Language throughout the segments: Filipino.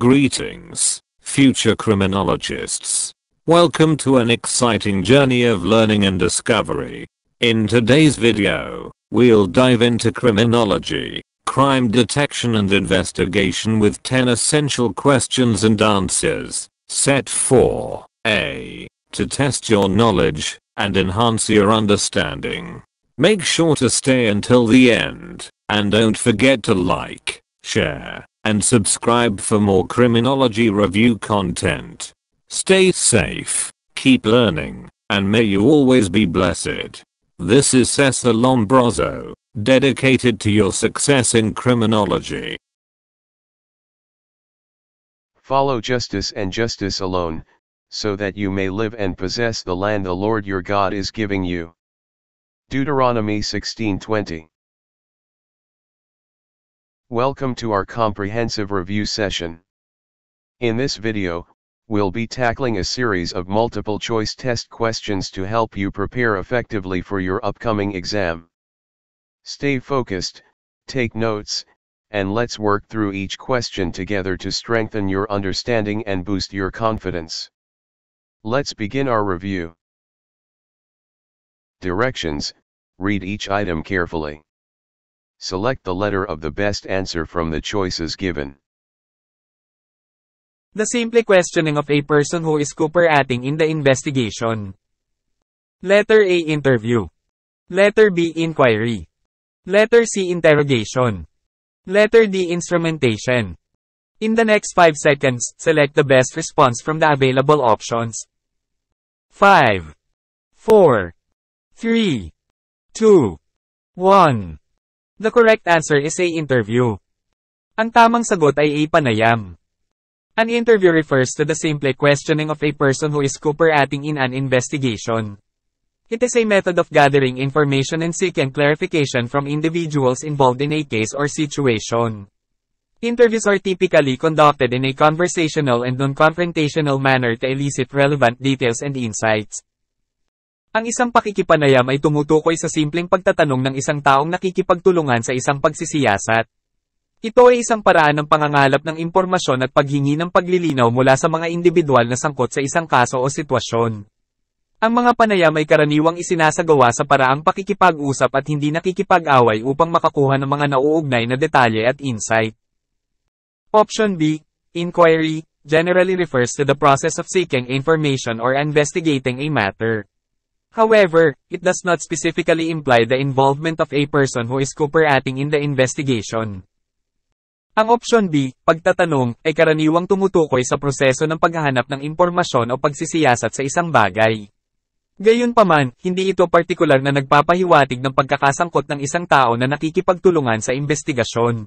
Greetings, future criminologists. Welcome to an exciting journey of learning and discovery. In today's video, we'll dive into criminology, crime detection and investigation with 10 essential questions and answers. Set 4A. To test your knowledge and enhance your understanding. Make sure to stay until the end, and don't forget to like, share, and subscribe for more criminology review content. Stay safe, keep learning, and may you always be blessed. This is Cesar Lombroso, dedicated to your success in criminology. Follow justice and justice alone, so that you may live and possess the land the Lord your God is giving you. Deuteronomy 16:20. Welcome to our comprehensive review session. In this video, we'll be tackling a series of multiple choice test questions to help you prepare effectively for your upcoming exam. Stay focused, take notes, and let's work through each question together to strengthen your understanding and boost your confidence. Let's begin our review. Directions: read each item carefully. Select the letter of the best answer from the choices given. The simple questioning of a person who is cooperating in the investigation. Letter A. Interview. Letter B. Inquiry. Letter C. Interrogation. Letter D. Instrumentation. In the next 5 seconds, select the best response from the available options. 5, 4, 3, 2, 1. The correct answer is A. Interview. Ang tamang sagot ay A. Panayam. An interview refers to the simple questioning of a person who is cooperating in an investigation. It is a method of gathering information and seeking clarification from individuals involved in a case or situation. Interviews are typically conducted in a conversational and non-confrontational manner to elicit relevant details and insights. Ang isang pakikipanayam ay tumutukoy sa simpleng pagtatanong ng isang taong nakikipagtulungan sa isang pagsisiyasat. Ito ay isang paraan ng pangangalap ng impormasyon at paghingi ng paglilinaw mula sa mga individual na sangkot sa isang kaso o sitwasyon. Ang mga panayam ay karaniwang isinasagawa sa paraang pakikipag-usap at hindi nakikipag-away upang makakuha ng mga nauugnay na detalye at insight. Option B, Inquiry, generally refers to the process of seeking information or investigating a matter. However, it does not specifically imply the involvement of a person who is cooperating in the investigation. Ang option B, pagtatanong, ay karaniwang tumutukoy sa proseso ng paghahanap ng impormasyon o pagsisiyasat sa isang bagay. Gayunpaman, hindi ito partikular na nagpapahiwatig ng pagkakasangkot ng isang tao na nakikipagtulungan sa investigasyon.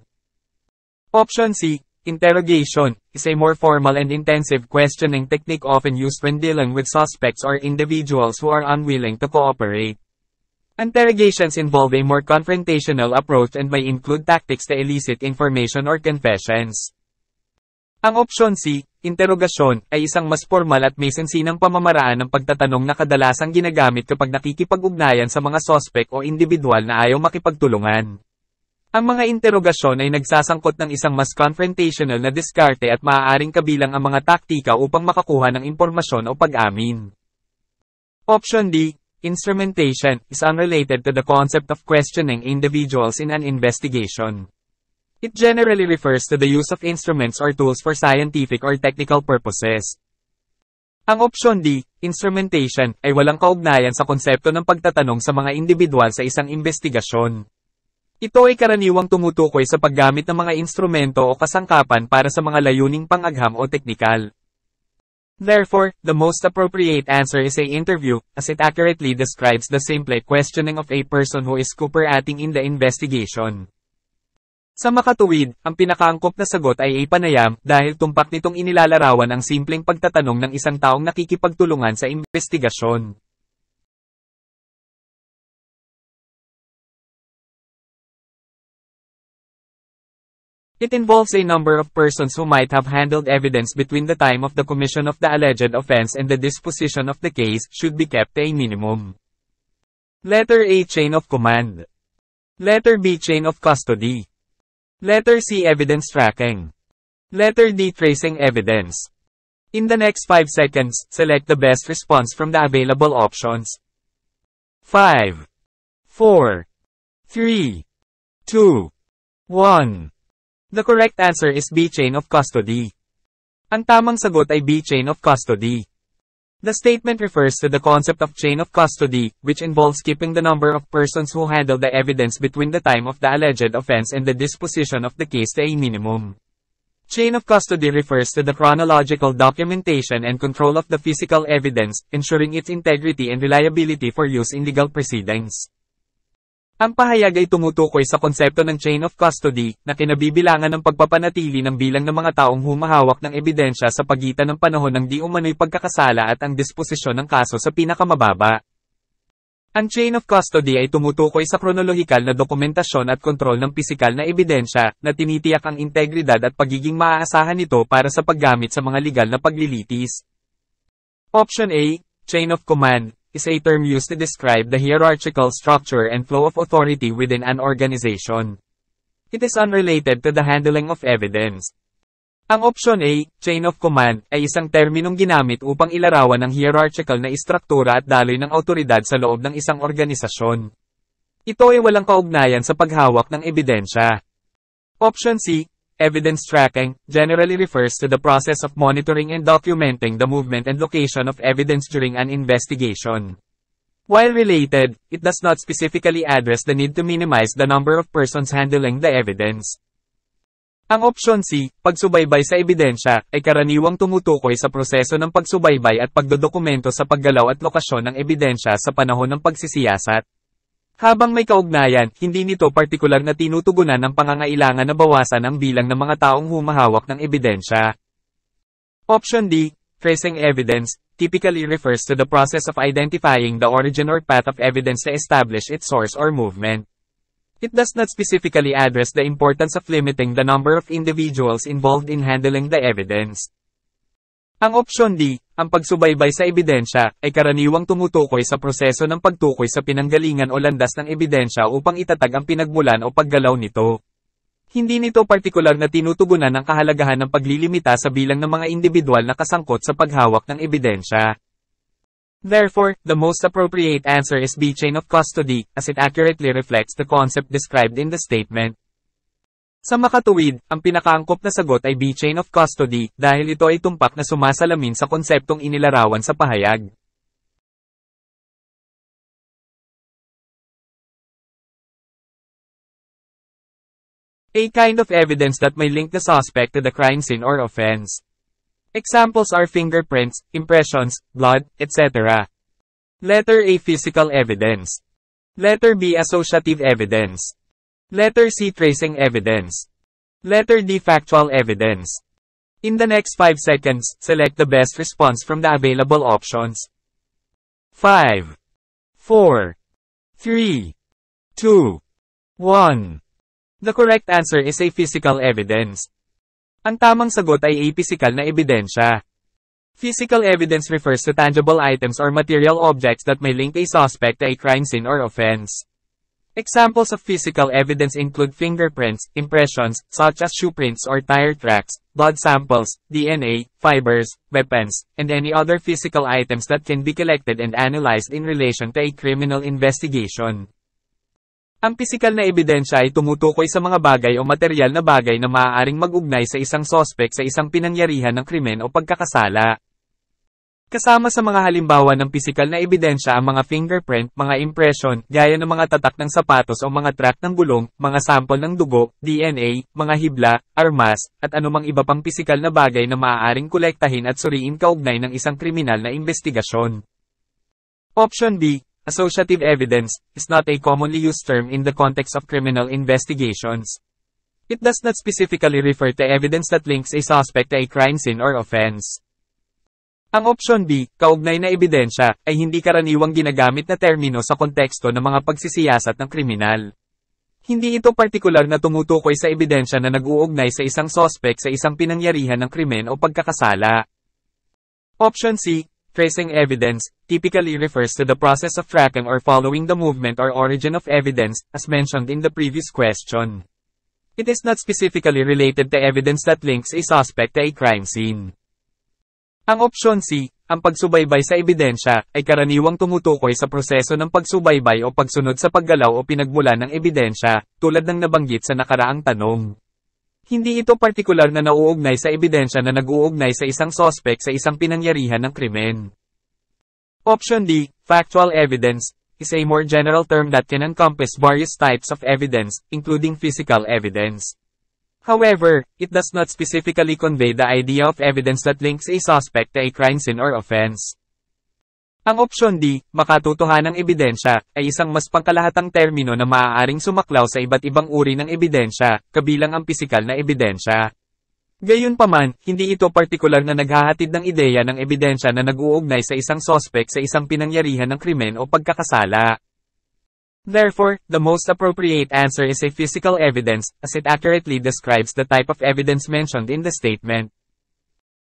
Option C, Interrogation, is a more formal and intensive questioning technique often used when dealing with suspects or individuals who are unwilling to cooperate. Interrogations involve a more confrontational approach and may include tactics to elicit information or confessions. Ang option C, Interrogasyon, ay isang mas formal at may sensinang pamamaraan ng pagtatanong na kadalasang ginagamit kapag nakikipag-ugnayan sa mga suspect o individual na ayaw makipagtulungan. Ang mga interogasyon ay nagsasangkot ng isang mas confrontational na diskarte at maaaring kabilang ang mga taktika upang makakuha ng impormasyon o pag-amin. Option D, Instrumentation, is unrelated to the concept of questioning individuals in an investigation. It generally refers to the use of instruments or tools for scientific or technical purposes. Ang option D, Instrumentation, ay walang kaugnayan sa konsepto ng pagtatanong sa mga individual sa isang investigasyon. Ito ay karaniwang tumutukoy sa paggamit ng mga instrumento o kasangkapan para sa mga layuning pang-agham o teknikal. Therefore, the most appropriate answer is A. Interview, as it accurately describes the simple questioning of a person who is cooperating in the investigation. Sa makatuwid, ang pinakaangkop na sagot ay A. Panayam, dahil tumpak nitong inilalarawan ang simpleng pagtatanong ng isang taong nakikipagtulungan sa investigasyon. It involves a number of persons who might have handled evidence between the time of the commission of the alleged offense and the disposition of the case, should be kept to a minimum. Letter A. Chain of command. Letter B. Chain of custody. Letter C. Evidence tracking. Letter D. Tracing evidence. In the next 5 seconds, select the best response from the available options. 5, 4, 3, 2, 1. The correct answer is B. Chain of custody. Ang tamang sagot ay B. Chain of custody. The statement refers to the concept of chain of custody, which involves keeping the number of persons who handle the evidence between the time of the alleged offense and the disposition of the case to a minimum. Chain of custody refers to the chronological documentation and control of the physical evidence, ensuring its integrity and reliability for use in legal proceedings. Ang pahayag ay tumutukoy sa konsepto ng chain of custody, na kinabibilangan ng pagpapanatili ng bilang ng mga taong humahawak ng ebidensya sa pagitan ng panahon ng di umano'y pagkakasala at ang disposisyon ng kaso sa pinakamababa. Ang chain of custody ay tumutukoy sa kronolohikal na dokumentasyon at kontrol ng pisikal na ebidensya, na tinitiyak ang integridad at pagiging maaasahan nito para sa paggamit sa mga legal na paglilitis. Option A, Chain of Command, is a term used to describe the hierarchical structure and flow of authority within an organization. It is unrelated to the handling of evidence. Ang option A, Chain of Command, ay isang terminong ginamit upang ilarawan ang hierarchical na istruktura at daloy ng awtoridad sa loob ng isang organisasyon. Ito ay walang kaugnayan sa paghawak ng ebidensya. Option C, Evidence tracking, generally refers to the process of monitoring and documenting the movement and location of evidence during an investigation. While related, it does not specifically address the need to minimize the number of persons handling the evidence. Ang option C, pagsubaybay sa ebidensya, ay karaniwang tumutukoy sa proseso ng pagsubaybay at pagdodokumento sa paggalaw at lokasyon ng ebidensya sa panahon ng pagsisiyasat. Habang may kaugnayan, hindi nito partikular na tinutugunan ng pangangailangan na bawasan ang bilang ng mga taong humahawak ng ebidensya. Option D, tracing evidence, typically refers to the process of identifying the origin or path of evidence to establish its source or movement. It does not specifically address the importance of limiting the number of individuals involved in handling the evidence. Ang option D, ang pagsubaybay sa ebidensya, ay karaniwang tumutukoy sa proseso ng pagtukoy sa pinanggalingan o landas ng ebidensya upang itatag ang pinagmulan o paggalaw nito. Hindi nito partikular na tinutugunan ang kahalagahan ng paglilimita sa bilang ng mga individual na kasangkot sa paghawak ng ebidensya. Therefore, the most appropriate answer is B. Chain of custody, as it accurately reflects the concept described in the statement. Sa makatuwid, ang pinakaangkop na sagot ay B. Chain of custody, dahil ito ay tumpak na sumasalamin sa konseptong inilarawan sa pahayag. A kind of evidence that may link the suspect to the crime scene or offense. Examples are fingerprints, impressions, blood, etc. Letter A. Physical evidence. Letter B. Associative evidence. Letter C. Tracing evidence. Letter D. Factual evidence. In the next 5 seconds, select the best response from the available options. 5, 4, 3, 2, 1. The correct answer is a physical evidence. Ang tamang sagot ay a pisikal na ebidensya. Physical evidence refers to tangible items or material objects that may link a suspect to a crime scene or offense. Examples of physical evidence include fingerprints, impressions, such as shoe prints or tire tracks, blood samples, DNA, fibers, weapons, and any other physical items that can be collected and analyzed in relation to a criminal investigation. Ang pisikal na ebidensya ay tumutukoy sa mga bagay o materyal na bagay na maaaring mag-ugnay sa isang sospek sa isang pinangyarihan ng krimen o pagkakasala. Kasama sa mga halimbawa ng pisikal na ebidensya ang mga fingerprint, mga impression, gaya ng mga tatak ng sapatos o mga track ng gulong, mga sample ng dugo, DNA, mga hibla, armas, at anumang iba pang pisikal na bagay na maaaring kolektahin at suriin kaugnay ng isang kriminal na investigasyon. Option B. Associative evidence, is not a commonly used term in the context of criminal investigations. It does not specifically refer to evidence that links a suspect to a crime scene or offense. Ang option B, kaugnay na ebidensya, ay hindi karaniwang ginagamit na termino sa konteksto ng mga pagsisiyasat ng kriminal. Hindi ito partikular na tumutukoy sa ebidensya na nag-uugnay sa isang suspect sa isang pinangyarihan ng krimen o pagkakasala. Option C, tracing evidence, typically refers to the process of tracking or following the movement or origin of evidence, as mentioned in the previous question. It is not specifically related to evidence that links a suspect to a crime scene. Ang opsyon C, ang pagsubaybay sa ebidensya, ay karaniwang tumutukoy sa proseso ng pagsubaybay o pagsunod sa paggalaw o pinagmulan ng ebidensya, tulad ng nabanggit sa nakaraang tanong. Hindi ito partikular na nauugnay sa ebidensya na nag-uugnay sa isang suspect sa isang pinangyarihan ng krimen. Option D, factual evidence, is a more general term that can encompass various types of evidence, including physical evidence. However, it does not specifically convey the idea of evidence that links a suspect to a crime scene or offense. Ang opsyon D, makatotohanang ebidensya, ay isang mas pangkalahatang termino na maaaring sumaklaw sa iba't ibang uri ng ebidensya, kabilang ang pisikal na ebidensya. Gayunpaman, hindi ito partikular na naghahatid ng ideya ng ebidensya na nag-uugnay sa isang suspect sa isang pinangyarihan ng krimen o pagkakasala. Therefore, the most appropriate answer is a physical evidence, as it accurately describes the type of evidence mentioned in the statement.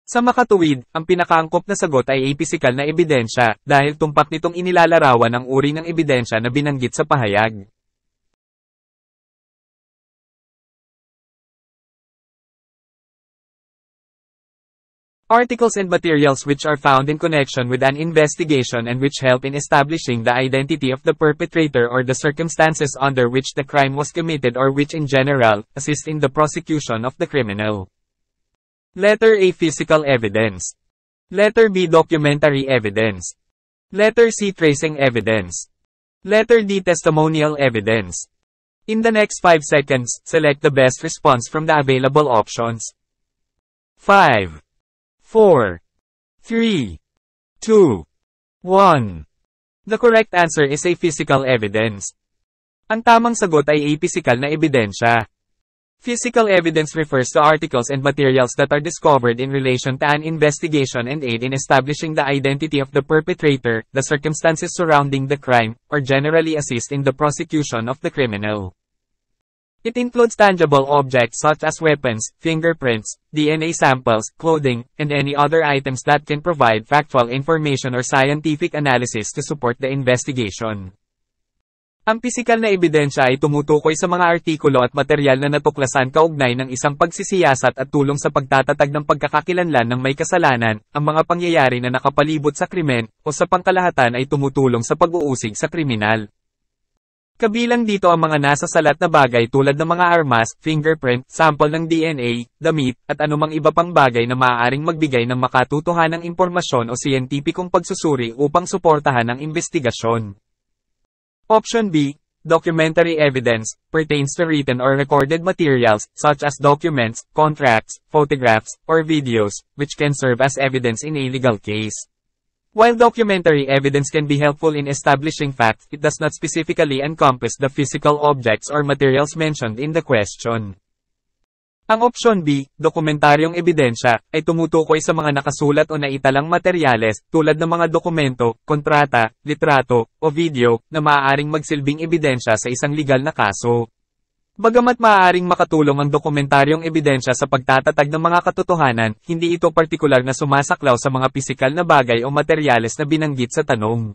Sa makatuwid, ang pinakaangkop na sagot ay a pisikal na ebidensya, dahil tumpak nitong inilalarawan ang uri ng ebidensya na binanggit sa pahayag. Articles and materials which are found in connection with an investigation and which help in establishing the identity of the perpetrator or the circumstances under which the crime was committed or which in general, assist in the prosecution of the criminal. Letter A, physical evidence. Letter B, documentary evidence. Letter C, tracing evidence. Letter D, testimonial evidence. In the next 5 seconds, select the best response from the available options. 5, 4, 3, 2, 1. The correct answer is a physical evidence. Ang tamang sagot ay a pisikal na ebidensya. Physical evidence refers to articles and materials that are discovered in relation to an investigation and aid in establishing the identity of the perpetrator, the circumstances surrounding the crime, or generally assist in the prosecution of the criminal. It includes tangible objects such as weapons, fingerprints, DNA samples, clothing, and any other items that can provide factual information or scientific analysis to support the investigation. Ang pisikal na ebidensya ay tumutukoy sa mga artikulo at materyal na natuklasan kaugnay ng isang pagsisiyasat at tulong sa pagtatatag ng pagkakakilanlan ng may kasalanan, ang mga pangyayari na nakapalibot sa krimen, o sa pangkalahatan ay tumutulong sa pag-uusig sa kriminal. Kabilang dito ang mga nasa salat na bagay tulad ng mga armas, fingerprint, sample ng DNA, damit, at anumang iba pang bagay na maaaring magbigay ng makatotohanang impormasyon o siyentipikong pagsusuri upang suportahan ang investigasyon. Option B, documentary evidence, pertains to written or recorded materials, such as documents, contracts, photographs, or videos, which can serve as evidence in a legal case. While documentary evidence can be helpful in establishing facts, it does not specifically encompass the physical objects or materials mentioned in the question. Ang opsyon B, dokumentaryong ebidensya, ay tumutukoy sa mga nakasulat o naitalang materyales, tulad ng mga dokumento, kontrata, litrato, o video, na maaaring magsilbing ebidensya sa isang legal na kaso. Bagamat maaaring makatulong ang dokumentaryong ebidensya sa pagtatatag ng mga katotohanan, hindi ito partikular na sumasaklaw sa mga pisikal na bagay o materyales na binanggit sa tanong.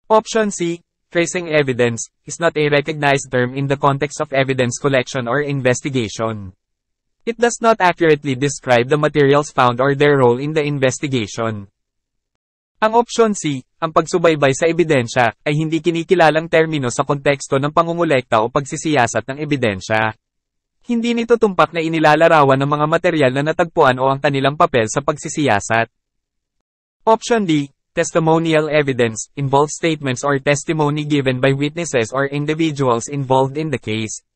Option C, tracing evidence, is not a recognized term in the context of evidence collection or investigation. It does not accurately describe the materials found or their role in the investigation. Ang opsyon C, ang pagsubaybay sa ebidensya, ay hindi kinikilalang termino sa konteksto ng pangungulekta o pagsisiyasat ng ebidensya. Hindi nito tumpak na inilalarawan ng mga materyal na natagpuan o ang kanilang papel sa pagsisiyasat. Option D, testimonial evidence, involves statements or testimony given by witnesses or individuals involved in the case.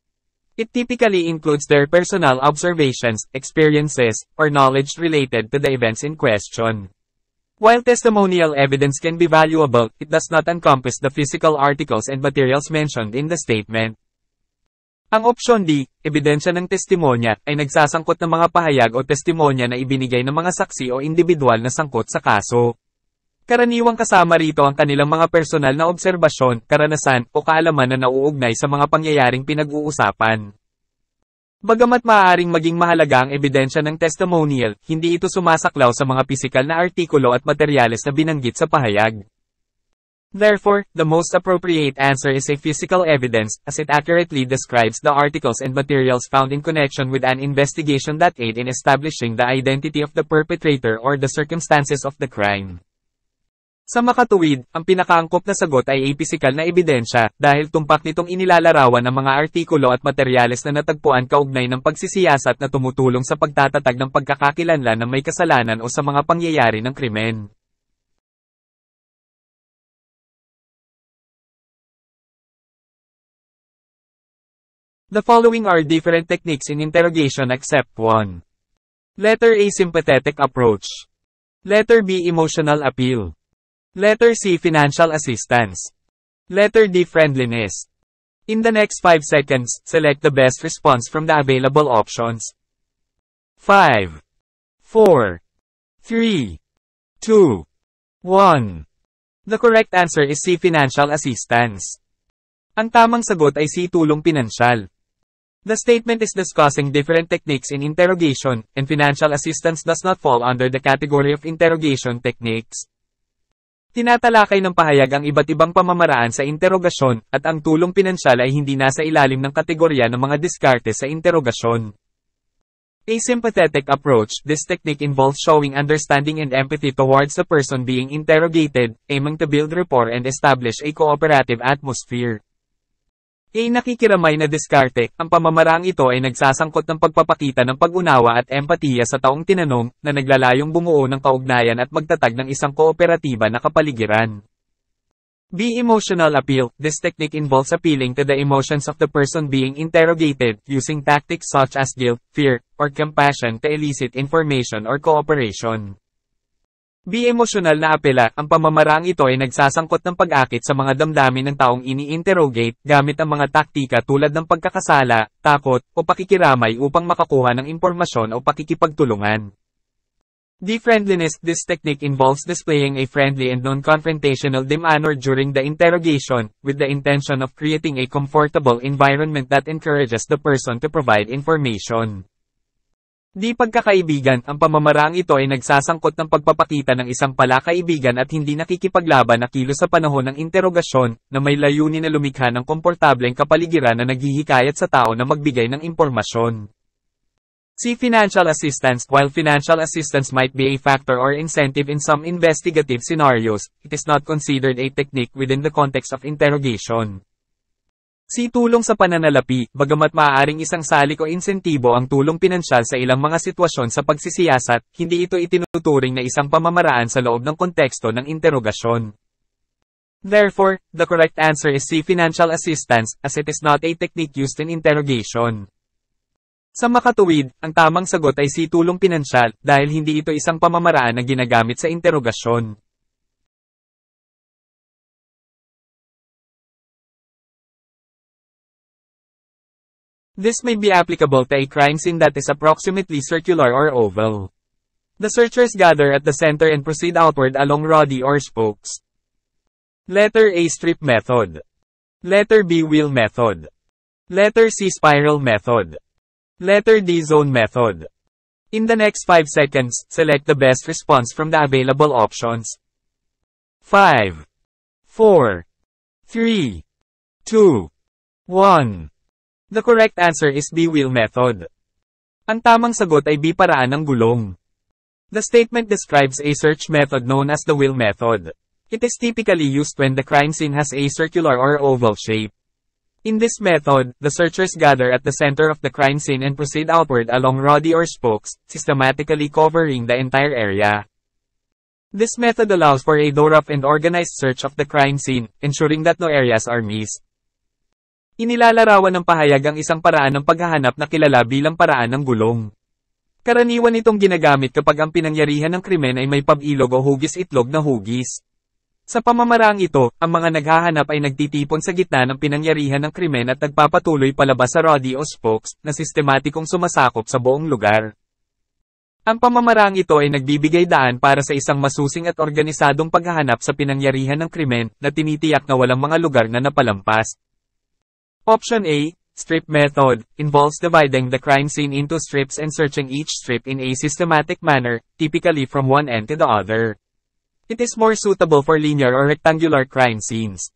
It typically includes their personal observations, experiences, or knowledge related to the events in question. While testimonial evidence can be valuable, it does not encompass the physical articles and materials mentioned in the statement. Ang opsyon D, ebidensya ng testimonya, ay nagsasangkot ng mga pahayag o testimonya na ibinigay ng mga saksi o individual na sangkot sa kaso. Karaniwang kasama rito ang kanilang mga personal na obserbasyon, karanasan, o kaalaman na nauugnay sa mga pangyayaring pinag-uusapan. Bagamat maaaring maging mahalaga ang ebidensya ng testimonial, hindi ito sumasaklaw sa mga pisikal na artikulo at materyales na binanggit sa pahayag. Therefore, the most appropriate answer is a physical evidence, as it accurately describes the articles and materials found in connection with an investigation that aid in establishing the identity of the perpetrator or the circumstances of the crime. Sa makatuwid, ang pinakaangkop na sagot ay pisikal na ebidensya, dahil tumpak nitong inilalarawan ng mga artikulo at materyales na natagpuan kaugnay ng pagsisiyasat na tumutulong sa pagtatatag ng pagkakakilanlan ng may kasalanan o sa mga pangyayari ng krimen. The following are different techniques in interrogation except one. Letter A. Sympathetic approach. Letter B. Emotional appeal. Letter C. Financial assistance. Letter D. Friendliness. In the next 5 seconds, select the best response from the available options. 5, 4, 3, 2, 1. The correct answer is C. Financial assistance. Ang tamang sagot ay C. Tulong pinansyal. The statement is discussing different techniques in interrogation, and financial assistance does not fall under the category of interrogation techniques. Tinatalakay ng pahayag ang iba't ibang pamamaraan sa interogasyon, at ang tulong pinansyal ay hindi nasa ilalim ng kategorya ng mga diskarte sa interogasyon. A sympathetic approach, this technique involves showing understanding and empathy towards the person being interrogated, aiming to build rapport and establish a cooperative atmosphere. A nakikiramay na diskarte, ang pamamaraang ito ay nagsasangkot ng pagpapakita ng pag-unawa at empatiya sa taong tinanong, na naglalayong bumuo ng kaugnayan at magtatag ng isang kooperatiba na kapaligiran. B. Emotional appeal, this technique involves appealing to the emotions of the person being interrogated, using tactics such as guilt, fear, or compassion to elicit information or cooperation. B. Emosyonal na apela, ang pamamaraang ito ay nagsasangkot ng pag-akit sa mga damdamin ng taong ini-interrogate, gamit ang mga taktika tulad ng pagkakasala, takot, o pakikiramay upang makakuha ng impormasyon o pakikipagtulungan. D. Friendliness, this technique involves displaying a friendly and non-confrontational demeanor during the interrogation, with the intention of creating a comfortable environment that encourages the person to provide information. Di pagkakaibigan, ang pamamaraang ito ay nagsasangkot ng pagpapakita ng isang palakaibigan at hindi nakikipaglaban na kilos sa panahon ng interogasyon, na may layunin na lumikha ng komportableng kapaligiran na naghihikayat sa tao na magbigay ng impormasyon. C. Financial assistance, while financial assistance might be a factor or incentive in some investigative scenarios, it is not considered a technique within the context of interrogation. C. Tulong sa pananalapi, bagamat maaaring isang salik o insentibo ang tulong pinansyal sa ilang mga sitwasyon sa pagsisiyasat, hindi ito itinuturing na isang pamamaraan sa loob ng konteksto ng interogasyon. Therefore, the correct answer is C. Financial assistance, as it is not a technique used in interrogation. Sa makatuwid, ang tamang sagot ay C. Tulong pinansyal, dahil hindi ito isang pamamaraan na ginagamit sa interogasyon. This may be applicable to a crime scene that is approximately circular or oval. The searchers gather at the center and proceed outward along roddy or spokes. Letter A. Strip method. Letter B. Wheel method. Letter C. Spiral method. Letter D. Zone method. In the next 5 seconds, select the best response from the available options. 5, 4, 3, 2, 1. The correct answer is B. Wheel method. Ang tamang sagot ay B. Paraan ng gulong. The statement describes a search method known as the wheel method. It is typically used when the crime scene has a circular or oval shape. In this method, the searchers gather at the center of the crime scene and proceed outward along roddy or spokes, systematically covering the entire area. This method allows for a thorough and organized search of the crime scene, ensuring that no areas are missed. Inilalarawan ng pahayag ang isang paraan ng paghahanap na kilala bilang paraan ng gulong. Karaniwan itong ginagamit kapag ang pinangyarihan ng krimen ay may pabilog o hugis-itlog na hugis. Sa pamamaraang ito, ang mga naghahanap ay nagtitipon sa gitna ng pinangyarihan ng krimen at nagpapatuloy palabas sa roddy o spokes, na sistematikong sumasakop sa buong lugar. Ang pamamaraang ito ay nagbibigay daan para sa isang masusing at organisadong paghahanap sa pinangyarihan ng krimen, na tinitiyak na walang mga lugar na napalampas. Option A, strip method, involves dividing the crime scene into strips and searching each strip in a systematic manner, typically from one end to the other. It is more suitable for linear or rectangular crime scenes.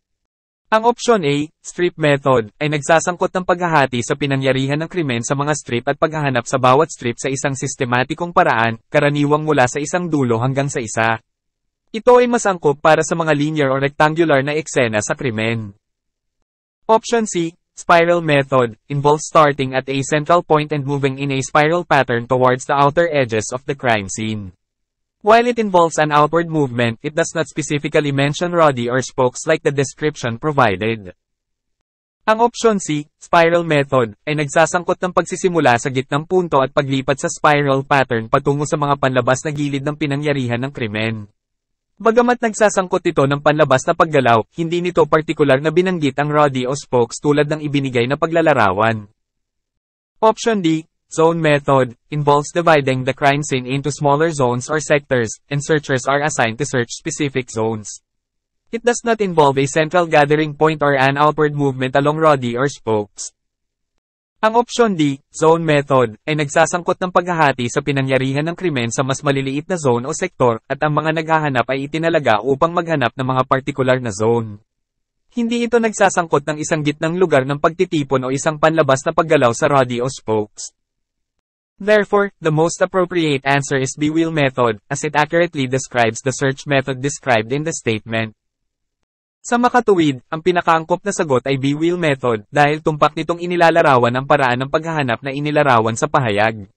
Ang opsyon A, strip method, ay nagsasangkot ng paghahati sa pinangyarihan ng krimen sa mga strip at paghahanap sa bawat strip sa isang sistematikong paraan, karaniwang mula sa isang dulo hanggang sa isa. Ito ay mas angkop para sa mga linear o rectangular na eksena sa krimen. Option C, spiral method, involves starting at a central point and moving in a spiral pattern towards the outer edges of the crime scene. While it involves an outward movement, it does not specifically mention roddy or spokes like the description provided. Ang option C, spiral method, ay nagsasangkot ng pagsisimula sa gitnang punto at paglipat sa spiral pattern patungo sa mga panlabas na gilid ng pinangyarihan ng krimen. Bagamat nagsasangkot ito ng panlabas na paggalaw, hindi nito partikular na binanggit ang roddy o spokes tulad ng ibinigay na paglalarawan. Option D, zone method, involves dividing the crime scene into smaller zones or sectors, and searchers are assigned to search specific zones. It does not involve a central gathering point or an outward movement along roddy or spokes. Ang opsyon D, zone method, ay nagsasangkot ng paghahati sa pinangyarihan ng krimen sa mas maliliit na zone o sektor, at ang mga naghahanap ay itinalaga upang maghanap ng mga partikular na zone. Hindi ito nagsasangkot ng isang gitnang lugar ng pagtitipon o isang panlabas na paggalaw sa roddy o spokes. Therefore, the most appropriate answer is B wheel method, as it accurately describes the search method described in the statement. Sa makatuwid, ang pinakaangkop na sagot ay B wheel method, dahil tumpak nitong inilalarawan ang paraan ng paghahanap na inilarawan sa pahayag.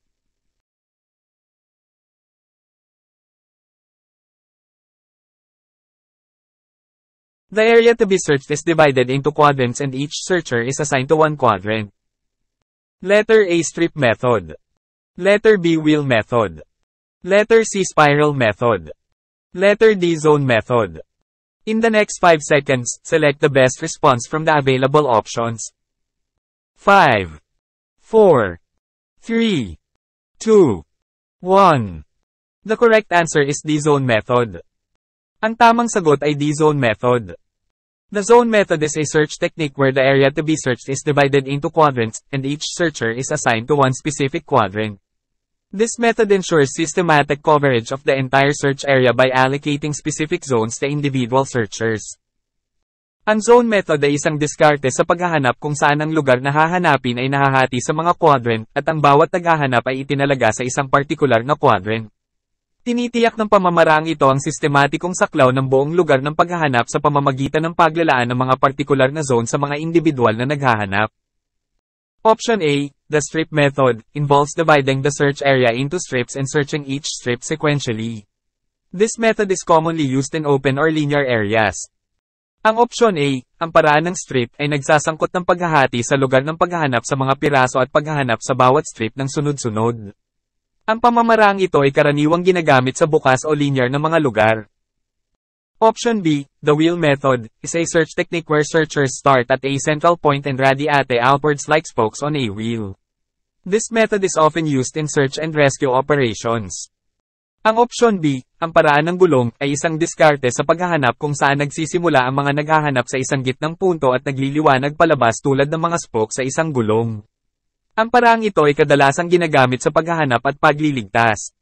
The area to be searched is divided into quadrants and each searcher is assigned to one quadrant. Letter A, strip method. Letter B, wheel method. Letter C, spiral method. Letter D, zone method. In the next 5 seconds, select the best response from the available options. 5, 4, 3, 2, 1. The correct answer is D, zone method. Ang tamang sagot ay D, zone method. The zone method is a search technique where the area to be searched is divided into quadrants, and each searcher is assigned to one specific quadrant. This method ensures systematic coverage of the entire search area by allocating specific zones to individual searchers. Ang zone method ay isang diskarte sa paghahanap kung saan ang lugar na hahanapin ay nahahati sa mga quadrant, at ang bawat naghahanap ay itinalaga sa isang partikular na quadrant. Tinitiyak ng pamamaraang ito ang sistematikong saklaw ng buong lugar ng paghahanap sa pamamagitan ng paglalaan ng mga partikular na zone sa mga individual na naghahanap. Option A, the strip method, involves dividing the search area into strips and searching each strip sequentially. This method is commonly used in open or linear areas. Ang option A, ang paraan ng strip, ay nagsasangkot ng paghahati sa lugar ng paghahanap sa mga piraso at paghahanap sa bawat strip ng sunod-sunod. Ang pamamaraang ito ay karaniwang ginagamit sa bukas o linear na mga lugar. Option B, the wheel method, is a search technique where searchers start at a central point and radiate outwards like spokes on a wheel. This method is often used in search and rescue operations. Ang option B, ang paraan ng gulong, ay isang diskarte sa paghahanap kung saan nagsisimula ang mga naghahanap sa isang gitnang punto at nagliliwanag palabas tulad ng mga spokes sa isang gulong. Ang paraang ito ay kadalasang ginagamit sa paghahanap at pagliligtas.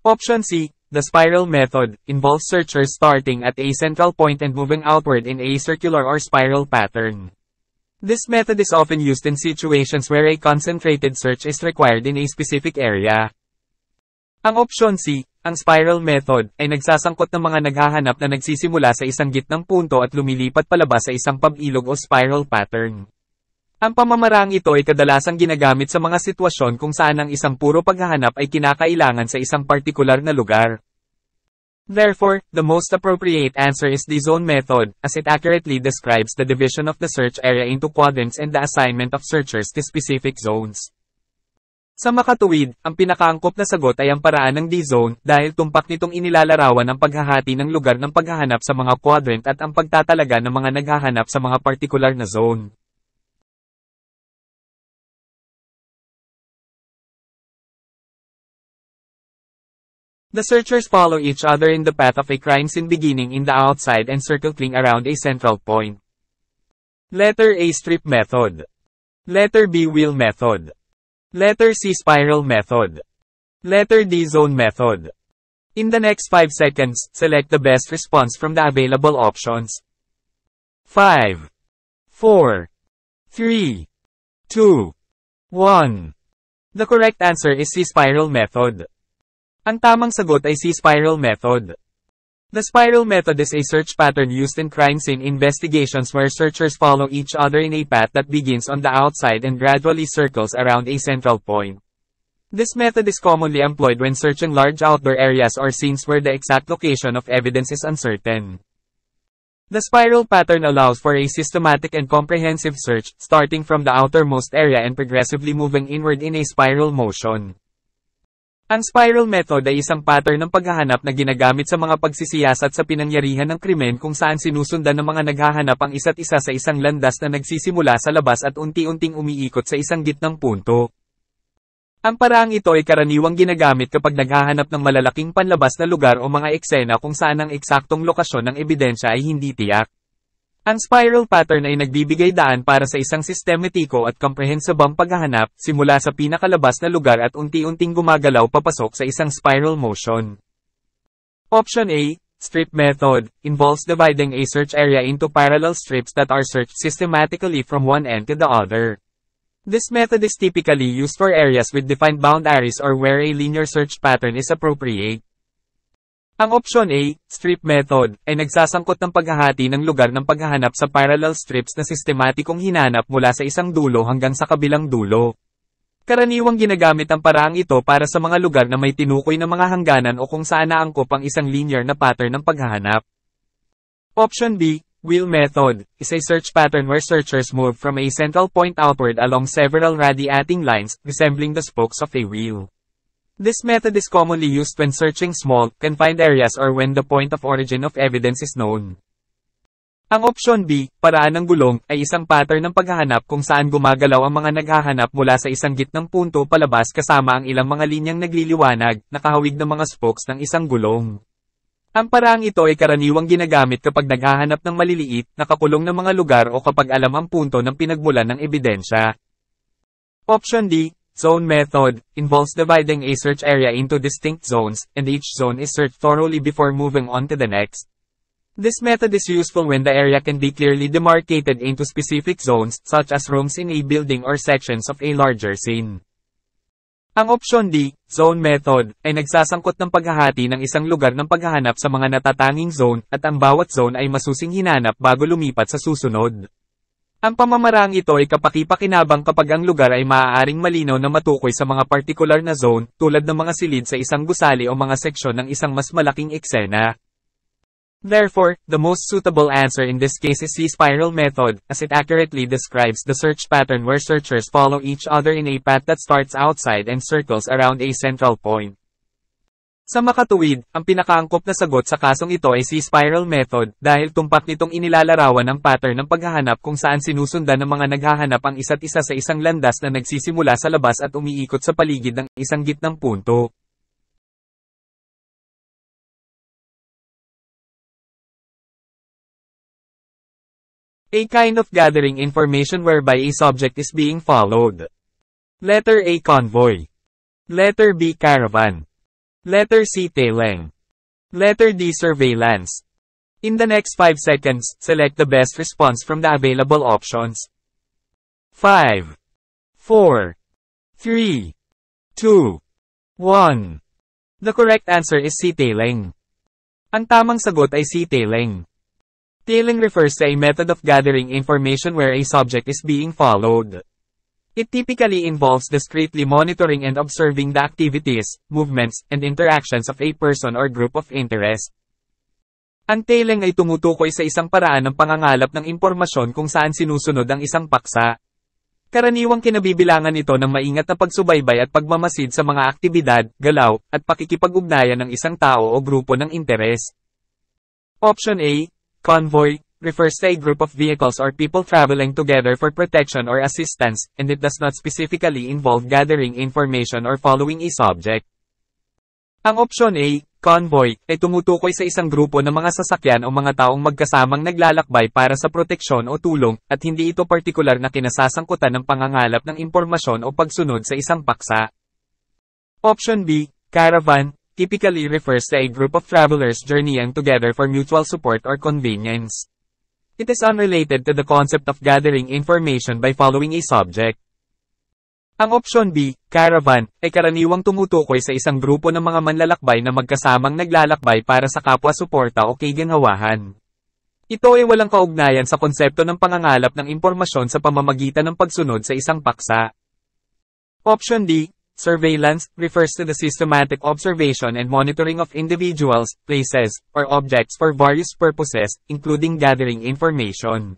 Option C, the spiral method, involves searchers starting at a central point and moving outward in a circular or spiral pattern. This method is often used in situations where a concentrated search is required in a specific area. Ang option C, ang spiral method, ay nagsasangkot ng mga naghahanap na nagsisimula sa isang gitnang punto at lumilipat palabas sa isang pabilog o spiral pattern. Ang pamamaraang ito ay kadalasang ginagamit sa mga sitwasyon kung saan ang isang puro paghahanap ay kinakailangan sa isang partikular na lugar. Therefore, the most appropriate answer is the zone method, as it accurately describes the division of the search area into quadrants and the assignment of searchers to specific zones. Sa makatuwid, ang pinakaangkop na sagot ay ang paraan ng D-zone, dahil tumpak nitong inilalarawan ang paghahati ng lugar ng paghahanap sa mga quadrant at ang pagtatalaga ng mga naghahanap sa mga partikular na zone. The searchers follow each other in the path of a crime scene beginning in the outside and circling around a central point. Letter A, strip method. Letter B, wheel method. Letter C, spiral method. Letter D, zone method. In the next 5 seconds, select the best response from the available options. 5, 4, 3, 2, 1. The correct answer is C-spiral method. Ang tamang sagot ay C-spiral method. The spiral method is a search pattern used in crime scene investigations where searchers follow each other in a path that begins on the outside and gradually circles around a central point. This method is commonly employed when searching large outdoor areas or scenes where the exact location of evidence is uncertain. The spiral pattern allows for a systematic and comprehensive search, starting from the outermost area and progressively moving inward in a spiral motion. Ang spiral method ay isang pattern ng paghahanap na ginagamit sa mga pagsisiyasat sa pinangyarihan ng krimen kung saan sinusundan ng mga naghahanap ang isa't isa sa isang landas na nagsisimula sa labas at unti-unting umiikot sa isang gitnang punto. Ang paraang ito ay karaniwang ginagamit kapag naghahanap ng malalaking panlabas na lugar o mga eksena kung saan ang eksaktong lokasyon ng ebidensya ay hindi tiyak. Ang spiral pattern ay nagbibigay daan para sa isang sistematiko at komprehensibong paghahanap, simula sa pinakalabas na lugar at unti-unting gumagalaw papasok sa isang spiral motion. Option A, strip method, involves dividing a search area into parallel strips that are searched systematically from one end to the other. This method is typically used for areas with defined boundaries or where a linear search pattern is appropriate. Ang option A, strip method, ay nagsasangkot ng paghahati ng lugar ng paghahanap sa parallel strips na sistematikong hinanap mula sa isang dulo hanggang sa kabilang dulo. Karaniwang ginagamit ang paraang ito para sa mga lugar na may tinukoy na mga hangganan o kung saan naangkop ang isang linear na pattern ng paghahanap. Option B, wheel method, is a search pattern where searchers move from a central point outward along several radiating lines, resembling the spokes of a wheel. This method is commonly used when searching small, confined areas or when the point of origin of evidence is known. Ang option B, paraan ng gulong, ay isang pattern ng paghahanap kung saan gumagalaw ang mga naghahanap mula sa isang gitnang punto palabas kasama ang ilang mga linyang nagliliwanag, nakahawig ng mga spokes ng isang gulong. Ang paraang ito ay karaniwang ginagamit kapag naghahanap ng maliliit, nakakulong na mga lugar o kapag alam ang punto ng pinagmulan ng ebidensya. Option D, zone method, involves dividing a search area into distinct zones, and each zone is searched thoroughly before moving on to the next. This method is useful when the area can be clearly demarcated into specific zones, such as rooms in a building or sections of a larger scene. Ang option D, zone method, ay nagsasangkot ng paghahati ng isang lugar ng paghahanap sa mga natatanging zone, at ang bawat zone ay masusing hinanap bago lumipat sa susunod. Ang pamamaraang ito ay kapaki-pakinabang kapag ang lugar ay maaaring malinaw na matukoy sa mga partikular na zone, tulad ng mga silid sa isang gusali o mga seksyon ng isang mas malaking eksena. Therefore, the most suitable answer in this case is C-spiral method, as it accurately describes the search pattern where searchers follow each other in a path that starts outside and circles around a central point. Sa makatuwid, ang pinakaangkop na sagot sa kasong ito ay C-spiral method, dahil tumpak nitong inilalarawan ang pattern ng paghahanap kung saan sinusundan ng mga naghahanap ang isa't isa sa isang landas na nagsisimula sa labas at umiikot sa paligid ng isang gitnang punto. A kind of gathering information whereby a subject is being followed. Letter A, convoy. Letter B, caravan. Letter C, tailing. Letter D, surveillance. In the next 5 seconds, select the best response from the available options. 5, 4, 3, 2, 1. The correct answer is C, tailing. Ang tamang sagot ay C, tailing. Tailing refers to a method of gathering information where a subject is being followed. It typically involves discreetly monitoring and observing the activities, movements, and interactions of a person or group of interest. Ang tailing ay tumutukoy sa isang paraan ng pangangalap ng impormasyon kung saan sinusunod ang isang paksa. Karaniwang kinabibilangan ito ng maingat na pagsubaybay at pagmamasid sa mga aktibidad, galaw, at pakikipag-ugnayan ng isang tao o grupo ng interes. Option A, convoy, refers to a group of vehicles or people traveling together for protection or assistance, and it does not specifically involve gathering information or following a subject. Ang option A, convoy, ay tumutukoy sa isang grupo ng mga sasakyan o mga taong magkasamang naglalakbay para sa proteksyon o tulong, at hindi ito partikular na kinasasangkutan ng pangangalap ng impormasyon o pagsunod sa isang paksa. Option B, caravan, typically refers to a group of travelers journeying together for mutual support or convenience. It is unrelated to the concept of gathering information by following a subject. Ang opsyon B, caravan, ay karaniwang tumutukoy sa isang grupo ng mga manlalakbay na magkasamang naglalakbay para sa kapwa-suporta o kaginhawahan. Ito ay walang kaugnayan sa konsepto ng pangangalap ng impormasyon sa pamamagitan ng pagsunod sa isang paksa. Option D, surveillance, refers to the systematic observation and monitoring of individuals, places, or objects for various purposes, including gathering information.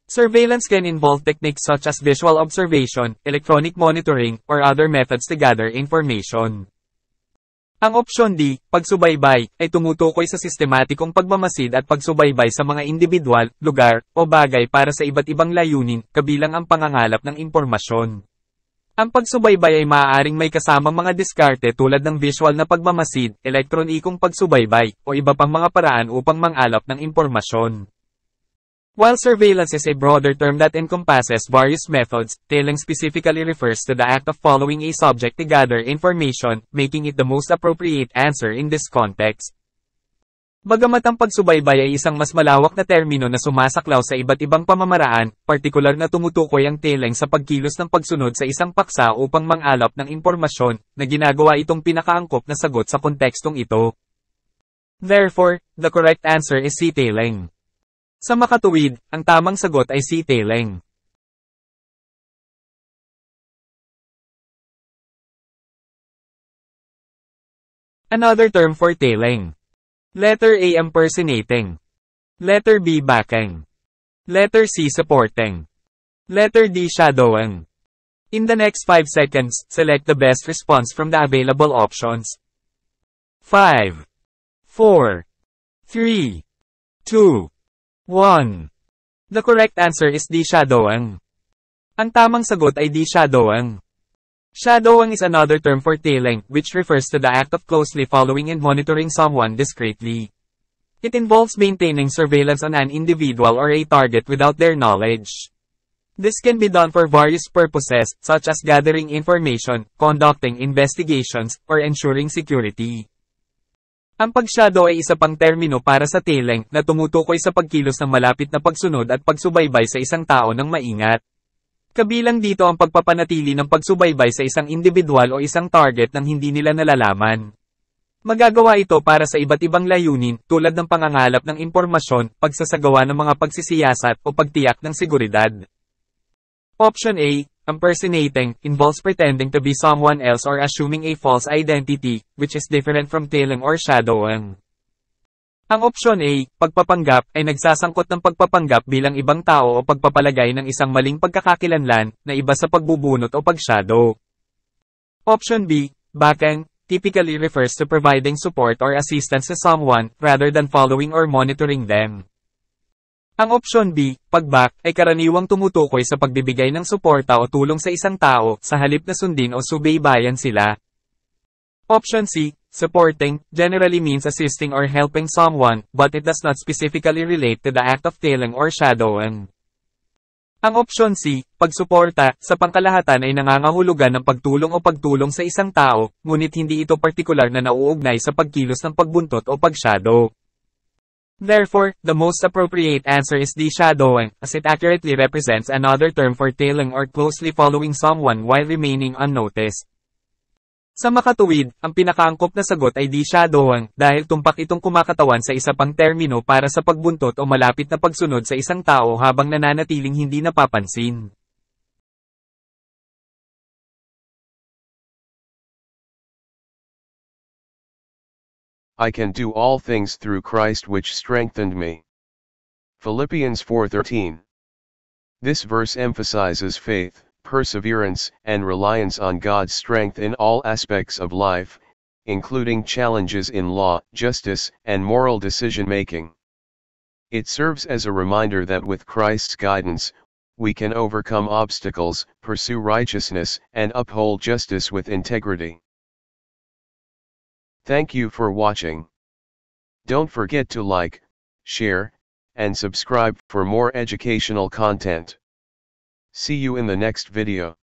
Surveillance can involve techniques such as visual observation, electronic monitoring, or other methods to gather information. Ang opsyon D, pagsubaybay, ay tumutukoy sa sistematikong pagmamasid at pagsubaybay sa mga individual, lugar, o bagay para sa iba't ibang layunin, kabilang ang pangangalap ng impormasyon. Ang pagsubaybay ay maaaring may kasamang mga diskarte tulad ng visual na pagmamasid, elektronikong pagsubaybay, o iba pang mga paraan upang mangalap ng impormasyon. While surveillance is a broader term that encompasses various methods, tailing specifically refers to the act of following a subject to gather information, making it the most appropriate answer in this context. Bagamat ang pagsubaybay ay isang mas malawak na termino na sumasaklaw sa iba't ibang pamamaraan, partikular na tumutukoy ang tailing sa pagkilos ng pagsunod sa isang paksa upang mangalap ng impormasyon, na ginagawa itong pinakaangkop na sagot sa kontekstong ito. Therefore, the correct answer is C. Tailing. Sa makatuwid, ang tamang sagot ay C. Tailing. Another term for tailing. Letter A. Impersonating. Letter B. Backing. Letter C. Supporting. Letter D. Shadowing. In the next 5 seconds, select the best response from the available options. 5, 4, 3, 2, 1. The correct answer is D. Shadowing. Ang tamang sagot ay D. Shadowing. Shadowing is another term for tailing, which refers to the act of closely following and monitoring someone discreetly. It involves maintaining surveillance on an individual or a target without their knowledge. This can be done for various purposes, such as gathering information, conducting investigations, or ensuring security. Ang pagshadow ay isa pang termino para sa tailing na tumutukoy sa pagkilos ng malapit na pagsunod at pagsubaybay sa isang tao ng maingat. Kabilang dito ang pagpapanatili ng pagsubaybay sa isang individual o isang target nang hindi nila nalalaman. Magagawa ito para sa iba't ibang layunin tulad ng pangangalap ng impormasyon, pagsasagawa ng mga pagsisiyasat o pagtiyak ng seguridad. Option A, impersonating, involves pretending to be someone else or assuming a false identity, which is different from tailing or shadowing. Ang opsyon A, pagpapanggap, ay nagsasangkot ng pagpapanggap bilang ibang tao o pagpapalagay ng isang maling pagkakakilanlan, na iba sa pagbubunot o pagshadow. Option B, backing, typically refers to providing support or assistance to someone, rather than following or monitoring them. Ang opsyon B, pagback, ay karaniwang tumutukoy sa pagbibigay ng suporta o tulong sa isang tao, sa halip na sundin o subaybayan sila. Option C, supporting, generally means assisting or helping someone, but it does not specifically relate to the act of tailing or shadowing. Ang opsyon C, pagsuporta, sa pangkalahatan ay nangangahulugan ng pagtulong o pagtulong sa isang tao, ngunit hindi ito partikular na nauugnay sa pagkilos ng pagbuntot o pagshadow. Therefore, the most appropriate answer is D. Shadowing, as it accurately represents another term for tailing or closely following someone while remaining unnoticed. Sa makatuwid, ang pinakaangkop na sagot ay D. Shadowing, dahil tumpak itong kumakatawan sa isa pang termino para sa pagbuntot o malapit na pagsunod sa isang tao habang nananatiling hindi napapansin. I can do all things through Christ which strengthened me. Philippians 4:13. This verse emphasizes faith, perseverance, and reliance on God's strength in all aspects of life, including challenges in law, justice, and moral decision-making. It serves as a reminder that with Christ's guidance, we can overcome obstacles, pursue righteousness, and uphold justice with integrity. Thank you for watching. Don't forget to like, share, and subscribe for more educational content. See you in the next video.